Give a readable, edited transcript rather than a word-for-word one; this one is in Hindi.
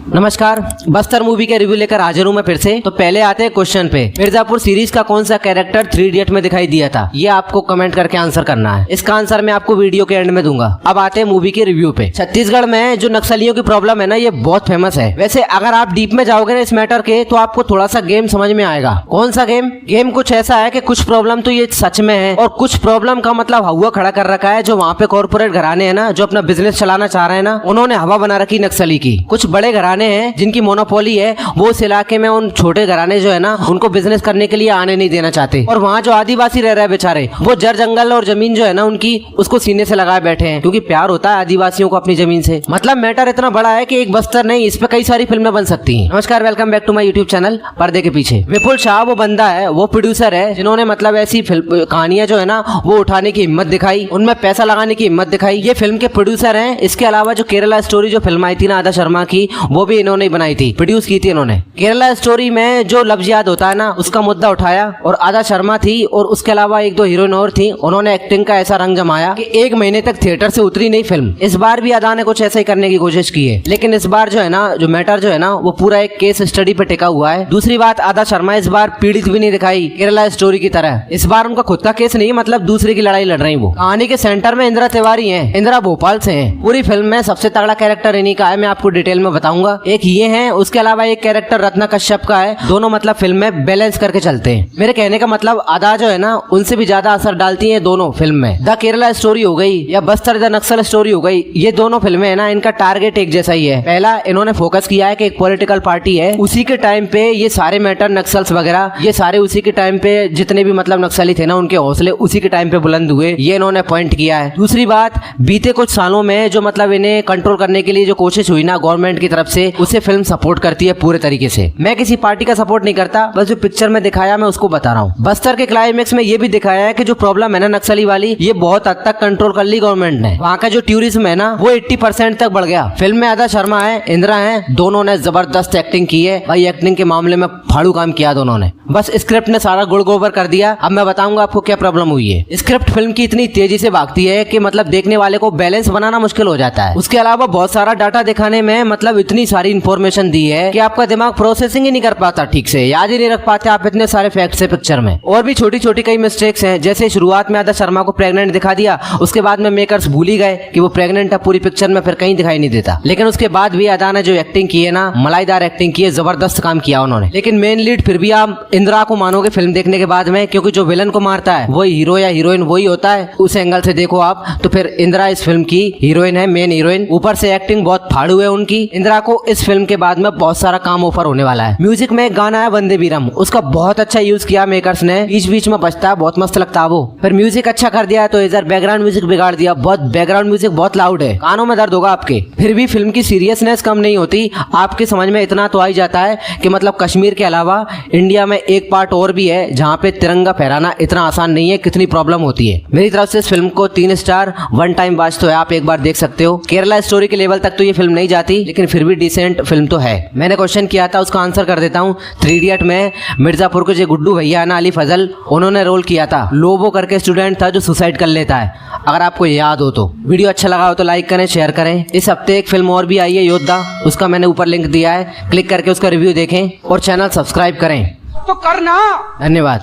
नमस्कार, बस्तर मूवी के रिव्यू लेकर हाजिर हूँ मैं फिर से। तो पहले आते हैं क्वेश्चन पे। मिर्जापुर सीरीज का कौन सा कैरेक्टर 3 इडियट में दिखाई दिया था, ये आपको कमेंट करके आंसर करना है। इसका आंसर मैं आपको वीडियो के एंड में दूंगा। अब आते हैं मूवी के रिव्यू पे। छत्तीसगढ़ में जो नक्सलियों की प्रॉब्लम है ना, ये बहुत फेमस है। वैसे अगर आप डीप में जाओगे ना इस मैटर के, तो आपको थोड़ा सा गेम समझ में आएगा। कौन सा गेम? गेम कुछ ऐसा है कि कुछ प्रॉब्लम तो ये सच में है और कुछ प्रॉब्लम का मतलब हवा खड़ा कर रखा है। जो वहाँ पे कॉर्पोरेट घराने हैं ना, जो अपना बिजनेस चलाना चाह रहे हैं ना, उन्होंने हवा बना रखी नक्सली की। कुछ बड़े घराने हैं जिनकी मोनोपोली है, वो उस इलाके में उन छोटे घराने जो है ना, उनको बिजनेस करने के लिए आने नहीं देना चाहते। और वहाँ जो आदिवासी रह रहे हैं बेचारे, वो जड़ जंगल और जमीन जो है ना उनकी, उसको सीने से लगाए बैठे हैं, क्योंकि प्यार होता है आदिवासियों को अपनी जमीन से। मतलब मैटर इतना बड़ा है कि एक बस्तर नहीं, इस पे कई सारी फिल्में बन सकती हैं। नमस्कार, welcome back to my YouTube channel पर्दे के पीछे। विपुल शाह वो बंदा है, वो प्रोड्यूसर है जिन्होंने मतलब ऐसी कहानियां जो है ना वो उठाने की हिम्मत दिखाई, उनमें पैसा लगाने की हिम्मत दिखाई। ये फिल्म के प्रोड्यूसर हैं। इसके अलावा जो केरला स्टोरी जो फिल्म आई थी ना आदा शर्मा की, वो भी इन्होंने ही बनाई थी, प्रोड्यूस की थी इन्होंने। केरला स्टोरी में जो लफ्ज याद होता है ना, उसका मुद्दा उठाया और आदा शर्मा थी और उसके अलावा 1-2 हीरोइन और थी। उन्होंने एक्टिंग का ऐसा रंग जमाया कि 1 महीने तक थिएटर से उतरी नहीं फिल्म। इस बार भी आदा ने कुछ ऐसा ही करने की कोशिश की है, लेकिन इस बार जो है ना, जो मैटर जो है ना, वो पूरा एक केस स्टडी पे टिका हुआ है। दूसरी बात, आदा शर्मा इस बार पीड़ित भी नहीं दिखाई केरला स्टोरी की तरह। इस बार उनका खुद का केस नहीं, मतलब दूसरे की लड़ाई लड़ रही। वो कहानी के सेंटर में इंदिरा तिवारी है। इंदिरा भोपाल से है। पूरी फिल्म में सबसे तगड़ा कैरेक्टर इन्हीं का है, मैं आपको डिटेल में बताऊंगा। एक ये है, उसके अलावा एक कैरेक्टर रत्ना कश्यप का है। दोनों मतलब फिल्म में बैलेंस करके चलते हैं। मेरे कहने का मतलब आदा जो है ना, उनसे भी ज्यादा असर डालती है दोनों फिल्म में। द केरला स्टोरी हो गई या बस्तर द नक्सल स्टोरी हो गई, ये दोनों फिल्में है ना, इनका टारगेट एक जैसा ही है। पहला इन्होंने फोकस किया है कि एक पॉलिटिकल पार्टी है, उसी के टाइम पे ये सारे मैटर नक्सल्स वगैरह, ये सारे उसी के टाइम पे जितने भी मतलब नक्सली थे ना, उनके हौसले उसी के टाइम पे बुलंद हुए, ये इन्होंने पॉइंट किया है। दूसरी बात, बीते कुछ सालों में जो मतलब इन्हें कंट्रोल करने के लिए जो कोशिश हुई ना गवर्नमेंट की तरफ से, उसे फिल्म सपोर्ट करती है पूरे तरीके से। मैं किसी पार्टी का सपोर्ट नहीं करता, बस जो पिक्चर में दिखाया मैं उसको बता रहा हूँ। बस्तर के क्लाइमेक्स में ये भी दिखाया है कि जो प्रॉब्लम है ना नक्सली वाली, ये बहुत हद तक कंट्रोल कर ली गवर्नमेंट ने। वहाँ का जो टूरिज्म है ना, वो 80% तक बढ़ गया। फिल्म में आदा शर्मा है, इंदिरा है, दोनों ने जबरदस्त एक्टिंग की है भाई। एक्टिंग के मामले में फाड़ू काम किया दोनों ने। बस स्क्रिप्ट ने सारा गुड़ गोबर कर दिया। अब मैं बताऊंगा आपको क्या प्रॉब्लम हुई है। स्क्रिप्ट फिल्म की इतनी तेजी से भागती है कि मतलब देखने वाले को बैलेंस बनाना मुश्किल हो जाता है। उसके अलावा बहुत सारा डाटा दिखाने में मतलब इतनी सारी इंफॉर्मेशन दी है कि आपका दिमाग प्रोसेसिंग ही नहीं कर पाता, ठीक से याद ही नहीं रख पाते आप, इतने सारे फैक्ट्स है पिक्चर में। और भी छोटी छोटी कई मिस्टेक्स हैं, जैसे शुरुआत में आदा शर्मा को प्रेग्नेंट दिखा दिया, उसके बाद में मेकर्स भूल ही गए कि वो प्रेग्नेंट है पूरी पिक्चर में, फिर कहीं दिखाई नहीं देता। लेकिन उसके बाद भी आदा ने जो एक्टिंग की है ना, मलाईदार एक्टिंग की है, जबरदस्त काम किया उन्होंने। लेकिन मेन लीड फिर भी आप इंदिरा को मानोगे फिल्म देखने के बाद में, क्योंकि जो विलन को मारता है वही हीरो या हीरोइन वही होता है। उस एंगल से देखो आप, तो फिर इंदिरा इस फिल्म की हीरोइन है, मेन हीरोइन। ऊपर से एक्टिंग बहुत फाड़ू है उनकी। इंदिरा को इस फिल्म के बाद में बहुत सारा काम ऑफर होने वाला है। म्यूजिक में एक गाना है वंदे वीरम, उसका बहुत अच्छा यूज किया मेकर्स ने, बीच बीच में बजता है, बहुत मस्त लगता है वो। फिर म्यूजिक अच्छा कर दिया तो इधर बैकग्राउंड म्यूजिक बिगाड़ दिया, बहुत बैकग्राउंड म्यूजिक बहुत लाउड है, कानों में दर्द होगा आपके। फिर भी फिल्म की सीरियसनेस कम नहीं होती। आपके समझ में इतना तो आ ही जाता है कि मतलब कश्मीर के अलावा इंडिया में एक पार्ट और भी है जहाँ पे तिरंगा फहराना इतना आसान नहीं है, कितनी प्रॉब्लम होती है। मेरी तरफ से इस फिल्म को 3 स्टार, 1 टाइम वॉच तो है, आप एक बार देख सकते हो। केरला स्टोरी के लेवल तक तो ये फिल्म नहीं जाती, लेकिन फिर भी डिसेंट फिल्म तो है। मैंने क्वेश्चन किया था, उसका आंसर कर देता हूँ। 3 इडियट में मिर्जापुर के जो गुड्डू भैया ना, अली फजल, उन्होंने रोल किया था। लोबो करके स्टूडेंट था जो सुसाइड कर लेता है, अगर आपको याद हो तो। वीडियो अच्छा लगा हो तो लाइक करें, शेयर करें। इस हफ्ते एक फिल्म और भी आई है, योद्धा, उसका मैंने ऊपर लिंक दिया है, क्लिक करके उसका रिव्यू देखें और चैनल सब्सक्राइब करें। तो करना। धन्यवाद।